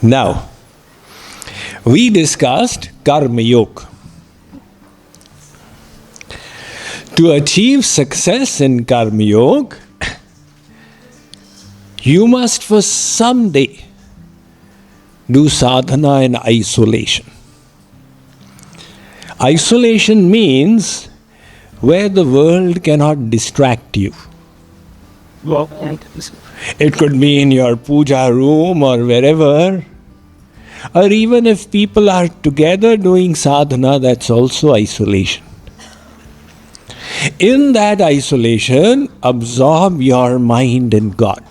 Now, we discussed karmayog. To achieve success in karmayog, you must for some day do sadhana in isolation. Isolation means where the world cannot distract you. It could be in your puja room or wherever. Or even if people are together doing sadhana, that's also isolation. In that isolation, absorb your mind in God.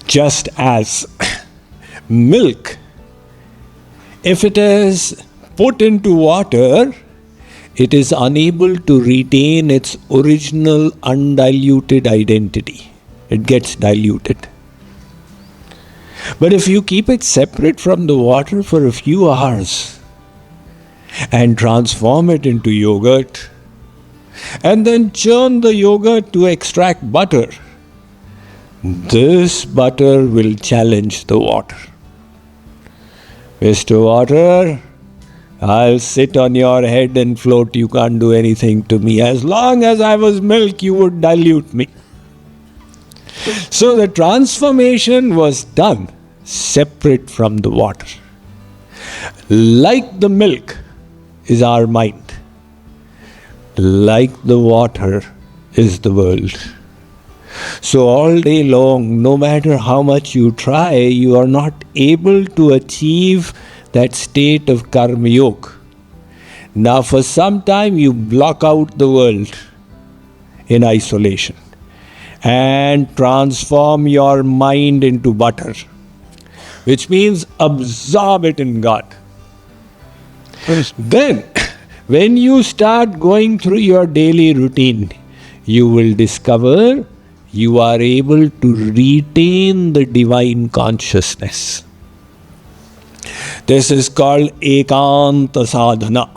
Just as milk, if it is put into water, it is unable to retain its original undiluted identity. It gets diluted. But if you keep it separate from the water for a few hours and transform it into yogurt, and then churn the yogurt to extract butter, this butter will challenge the water. Mr. Water, I'll sit on your head and float, you can't do anything to me. As long as I was milk, you would dilute me. So the transformation was done separate from the water. Like the milk is our mind. Like the water is the world. So all day long, no matter how much you try, you are not able to achieve that state of karmayog. Now for some time you block out the world in isolation and transform your mind into butter, which means absorb it in God. Then, when you start going through your daily routine, you will discover you are able to retain the divine consciousness. This is called ekanta sadhana.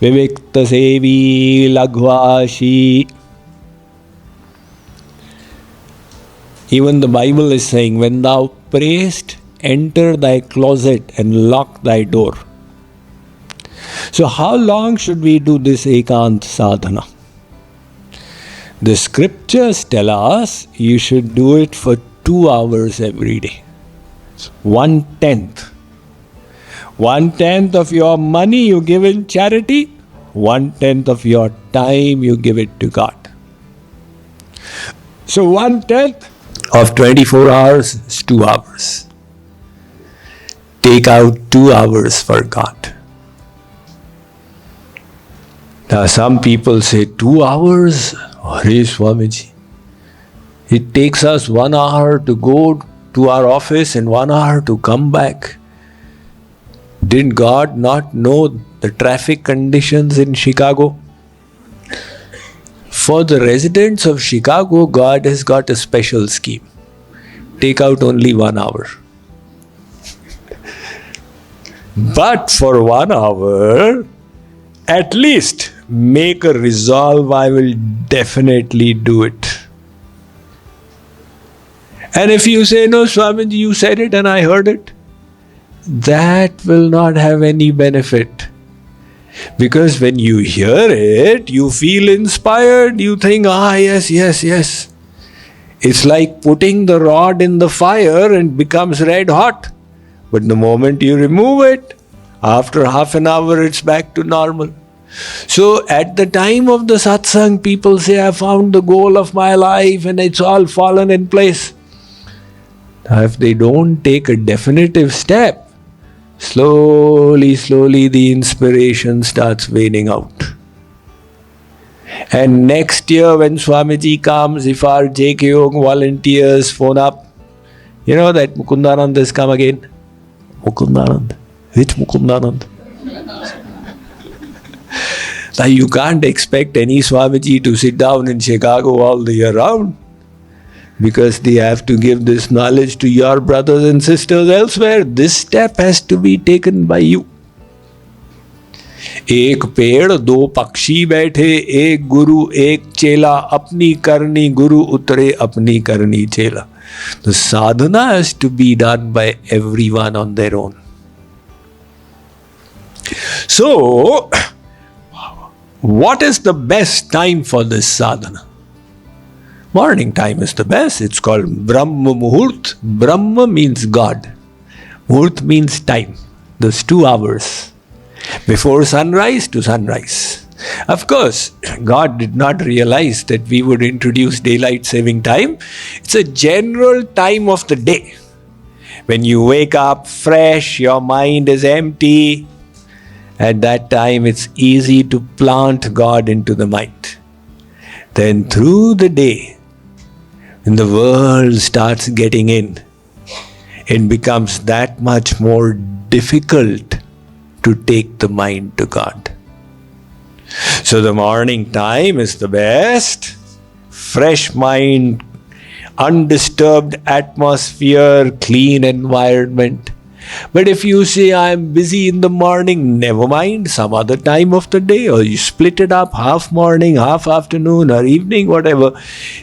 Vivikta sevi laghvashi. Even the Bible is saying, when thou prayest, enter thy closet and lock thy door. So how long should we do this ekanta sadhana? The scriptures tell us you should do it for 2 hours every day. 1/10. 1/10 of your money you give in charity, 1/10 of your time you give it to God. So 1/10 of 24 hours is 2 hours. Take out 2 hours for God. Now some people say 2 hours? Hare Swamiji. It takes us 1 hour to go to our office and 1 hour to come back. Did God not know the traffic conditions in Chicago? For the residents of Chicago, God has got a special scheme. Take out only 1 hour. But for 1 hour, at least make a resolve, I will definitely do it. And if you say, no, Swamiji, you said it and I heard it, that will not have any benefit. Because when you hear it, you feel inspired, you think, yes. It's like putting the rod in the fire and becomes red hot. But the moment you remove it, after half an hour, it's back to normal. So at the time of the satsang, people say, I found the goal of my life and it's all fallen in place. Now, if they don't take a definitive step, slowly the inspiration starts waning out. And next year when Swamiji comes, if our JKYog volunteers phone up, you know that Mukundananda has come again. Mukundananda. Which Mukundananda? Now you can't expect any Swamiji to sit down in Chicago all the year round, because they have to give this knowledge to your brothers and sisters elsewhere. This step has to be taken by you. एक पेड़ दो पक्षी बैठे, एक गुरु एक चेला, अपनी करनी गुरु उतरे अपनी करनी चेला. The sadhana has to be done by everyone on their own. So, what is the best time for this sadhana? Morning time is the best. It's called Brahma Muhurt. Brahma means God. Muhurt means time. Those 2 hours. Before sunrise to sunrise. Of course, God did not realize that we would introduce daylight saving time. It's a general time of the day. When you wake up fresh, your mind is empty. At that time, it's easy to plant God into the mind. Then through the day, when the world starts getting in, it becomes that much more difficult to take the mind to God. So the morning time is the best. Fresh mind, undisturbed atmosphere, clean environment. But if you say, I'm busy in the morning, never mind, some other time of the day, or you split it up, half morning, half afternoon, or evening, whatever.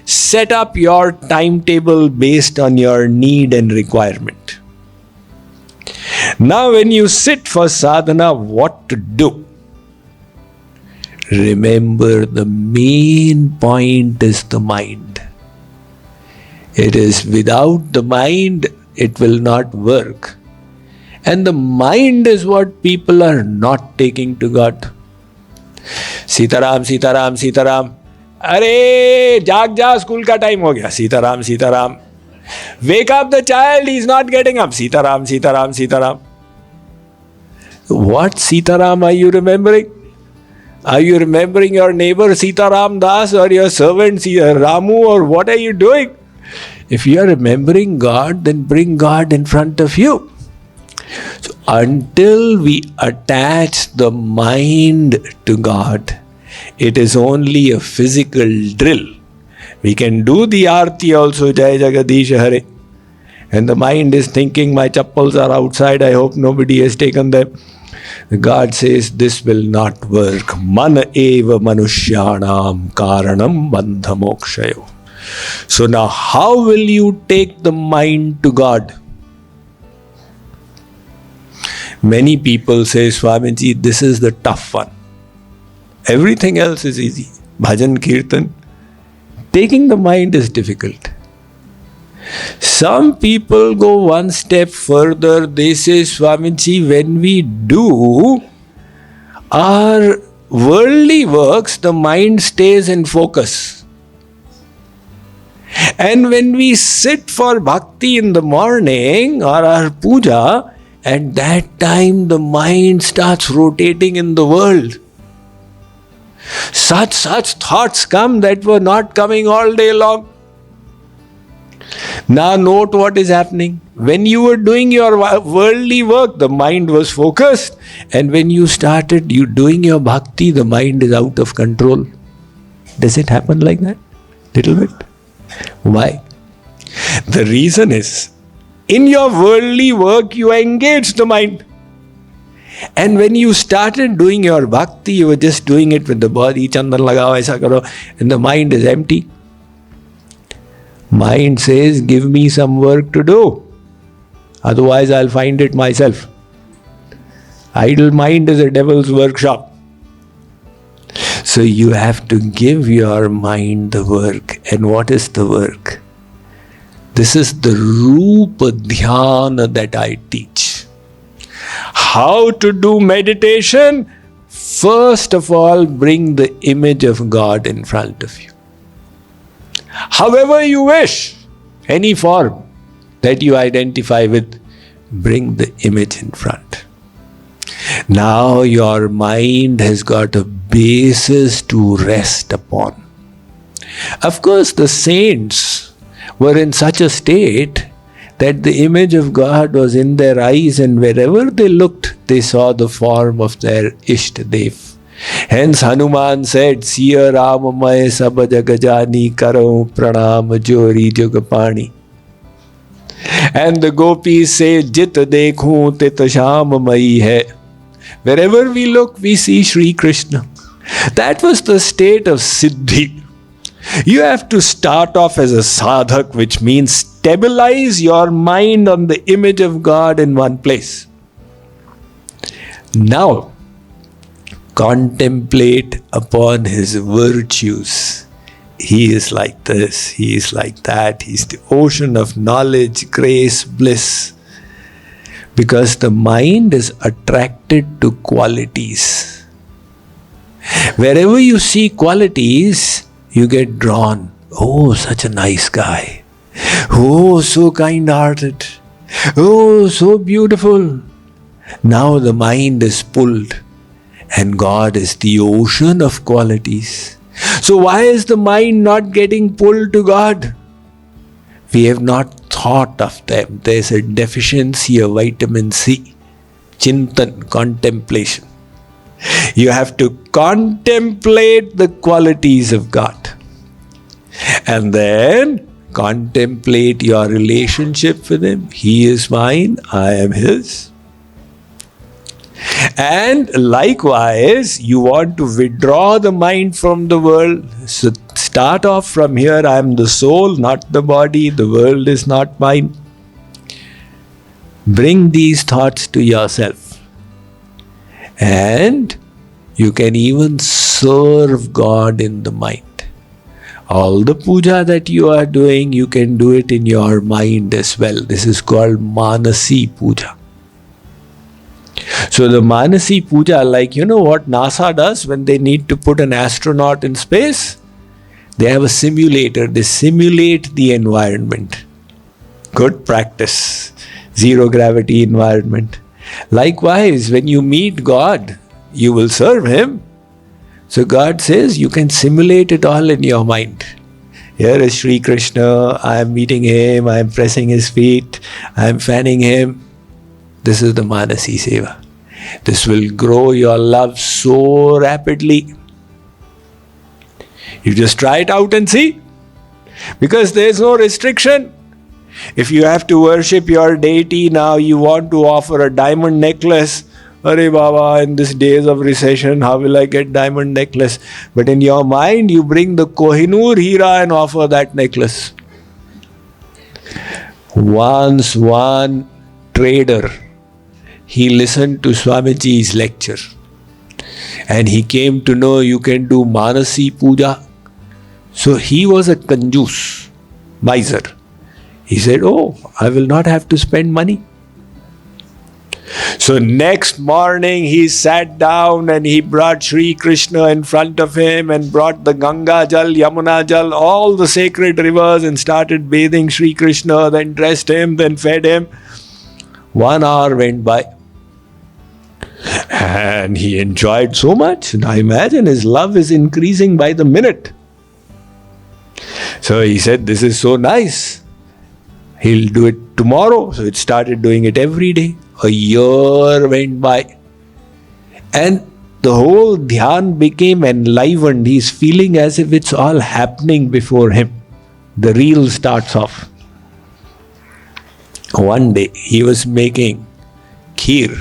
Set up your timetable based on your need and requirement. Now when you sit for sadhana, what to do? Remember, the main point is the mind. It is without the mind, it will not work. And the mind is what people are not taking to God. Sitaram, Sitaram, Sitaram. Arey, jaag, school ka time ho gaya. Sitaram, Sitaram. Wake up the child, he's not getting up. Sitaram, Sitaram, Sitaram. What Sitaram are you remembering? Are you remembering your neighbor Sitaram Das or your servant Ramu, or what are you doing? If you are remembering God, then bring God in front of you. So until we attach the mind to God, it is only a physical drill. We can do the arti also, Jai Jagadish Hare. And the mind is thinking, my chappals are outside, I hope nobody has taken them. God says, this will not work. Man eva manushyanam karanam bandha mokshayo. So now how will you take the mind to God? Many people say, Swamiji, this is the tough one. Everything else is easy. Bhajan, kirtan. Taking the mind is difficult. Some people go one step further. They say, Swamiji, when we do our worldly works, the mind stays in focus. And when we sit for bhakti in the morning or our puja, at that time the mind starts rotating in the world. Such thoughts come that were not coming all day long. Now note what is happening. When you were doing your worldly work, the mind was focused. And when you started doing your bhakti, the mind is out of control. Does it happen like that? Little bit. Why? The reason is, in your worldly work, you engage the mind. And when you started doing your bhakti, you were just doing it with the body, chandan lagao, aisa karo, and the mind is empty. Mind says, give me some work to do. Otherwise, I'll find it myself. Idle mind is a devil's workshop. So you have to give your mind the work. And what is the work? This is the Rupa Dhyana that I teach. How to do meditation? First of all, bring the image of God in front of you. However you wish, any form that you identify with, bring the image in front. Now your mind has got a basis to rest upon. Of course, the saints were in such a state that the image of God was in their eyes, and wherever they looked, they saw the form of their Ishtadev. Hence Hanuman said, Siya Ramamay Saba Jagajani Karo Pranam Jori Jugapani. And the gopis say, Jit Dekhu Tit Shamamayi Hai. Wherever we look, we see Sri Krishna. That was the state of Siddhi. You have to start off as a sadhak, which means stabilize your mind on the image of God in one place. Now, contemplate upon his virtues. He is like this, he is like that, he's the ocean of knowledge, grace, bliss. Because the mind is attracted to qualities. Wherever you see qualities, you get drawn. Oh, such a nice guy. Oh, so kind-hearted. Oh, so beautiful. Now the mind is pulled, and God is the ocean of qualities. So why is the mind not getting pulled to God? We have not thought of them. There's a deficiency of vitamin C. Chintan, contemplation. You have to contemplate the qualities of God. And then contemplate your relationship with Him. He is mine, I am His. And likewise, you want to withdraw the mind from the world. So start off from here. I am the soul, not the body. The world is not mine. Bring these thoughts to yourself. And you can even serve God in the mind. All the puja that you are doing, you can do it in your mind as well. This is called manasi puja. So the manasi puja, like you know what NASA does when they need to put an astronaut in space? They have a simulator. They simulate the environment. Good practice. Zero gravity environment. Likewise, when you meet God, you will serve Him. So God says you can simulate it all in your mind. Here is Sri Krishna, I am meeting Him, I am pressing His feet, I am fanning Him. This is the Manasi Seva. This will grow your love so rapidly. You just try it out and see. Because there is no restriction. If you have to worship your deity now, you want to offer a diamond necklace. Arey Baba, in these days of recession, how will I get diamond necklace? But in your mind, you bring the Kohinoor Hira and offer that necklace. Once one trader, he listened to Swamiji's lecture. And he came to know you can do Manasi Puja. So he was a kanjus, miser. He said, oh, I will not have to spend money. So next morning he sat down and he brought Sri Krishna in front of him and brought the Ganga Jal, Yamuna Jal, all the sacred rivers and started bathing Sri Krishna, then dressed him, then fed him. 1 hour went by. And he enjoyed so much. Now imagine his love is increasing by the minute. So he said, this is so nice. He'll do it tomorrow. So it started doing it every day. A year went by. And the whole dhyan became enlivened. He's feeling as if it's all happening before him. The reel starts off. One day he was making kheer.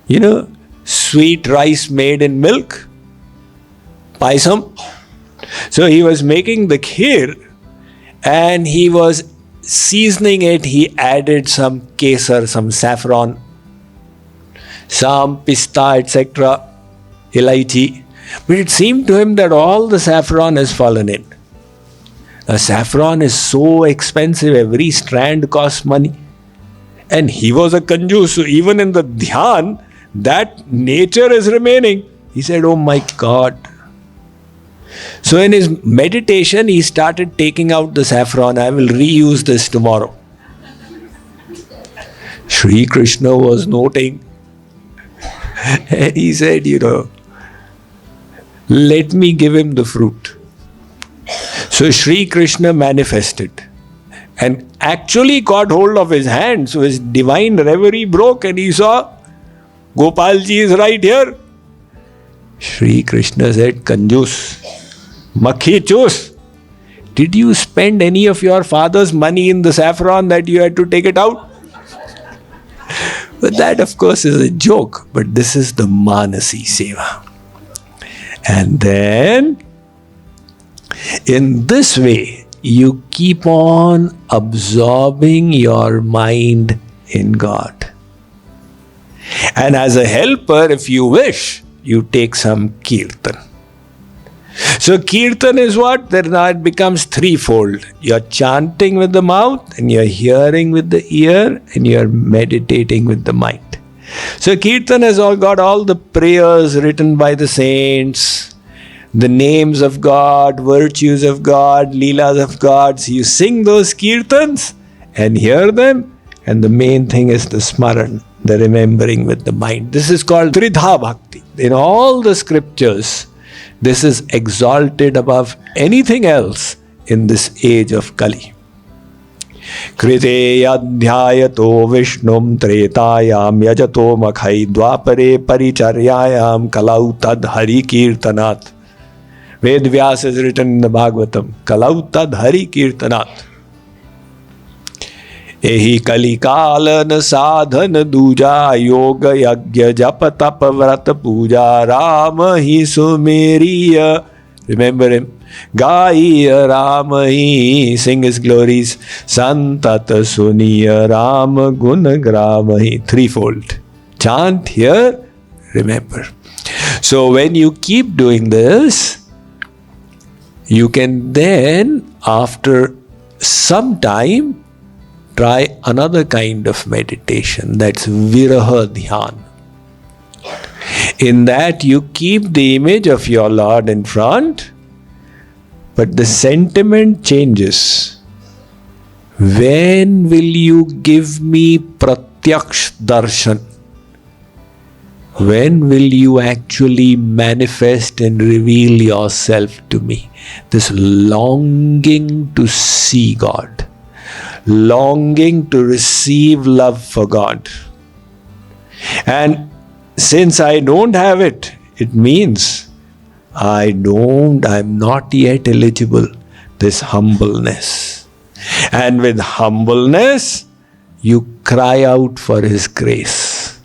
You know, sweet rice made in milk. Paisam. So he was making the kheer and he was seasoning it. He added some kesar, some saffron, some pista, etc., elaichi. But it seemed to him that all the saffron has fallen in. Now, saffron is so expensive, every strand costs money. And he was a kanju, so even in the dhyan, that nature is remaining. He said, oh my God. So in his meditation, he started taking out the saffron. I will reuse this tomorrow. Sri Krishna was noting. And he said, let me give him the fruit. So Sri Krishna manifested and actually caught hold of his hand. So his divine reverie broke and he saw Gopalji is right here. Sri Krishna said, Kanjus, Makhi chus, did you spend any of your father's money in the saffron that you had to take it out? But that of course is a joke. But this is the Manasi Seva. And then In this way, you keep on absorbing your mind in God. And as a helper, if you wish, you take some kirtan. So kirtan is what? Then now it becomes threefold. You're chanting with the mouth, and you're hearing with the ear, and you're meditating with the mind. So kirtan has all got all the prayers written by the saints, the names of God, virtues of God, leelas of God. So you sing those kirtans and hear them, and the main thing is the smaran, the remembering with the mind. This is called Tridha Bhakti. In all the scriptures, this is exalted above anything else in this age of Kali. Krite yadhyayato vishnum tretayam yajato makhai dvapare paricharyayam kalau tad hari kirtanat. Ved Vyas is written in the Bhagavatam, kalau tad hari kirtanat. Ehi kali kalan sadhan duja yoga yagya japa tapa vrata puja rama hi sumeriya. Remember him. Gaiya rama hi, sing his glories. Santata suniya rama guna grama hi. Threefold. Chant here, remember. So when you keep doing this, you can then, after some time, try another kind of meditation. That's Viraha Dhyan. In that you keep the image of your Lord in front, but the sentiment changes. When will you give me Pratyaksh Darshan? When will you actually manifest and reveal yourself to me? This longing to see God, longing to receive love for God. And since I don't have it, it means I'm not yet eligible. This humbleness. And with humbleness, you cry out for His grace.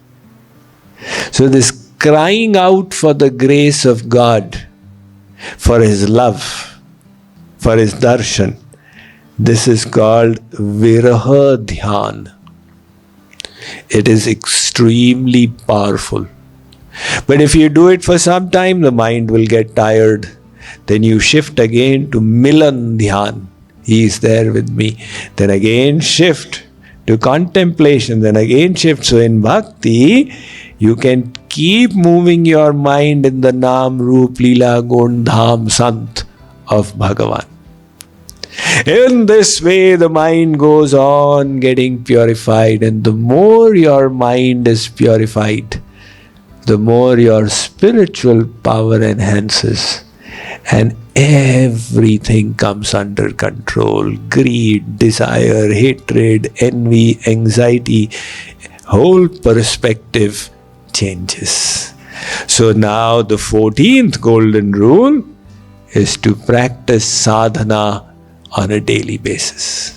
So this crying out for the grace of God, for His love, for His darshan, this is called Viraha Dhyan. It is extremely powerful. But if you do it for some time, the mind will get tired. Then you shift again to Milan Dhyan. He is there with me. Then again shift to contemplation. Then again shift. So in Bhakti, you can keep moving your mind in the Naam, Roop, Leela, Gun, Dham, Sant of Bhagavan. In this way, the mind goes on getting purified, and the more your mind is purified, the more your spiritual power enhances, and everything comes under control. Greed, desire, hatred, envy, anxiety, whole perspective changes. So now the 14th golden rule is to practice sadhana on a daily basis.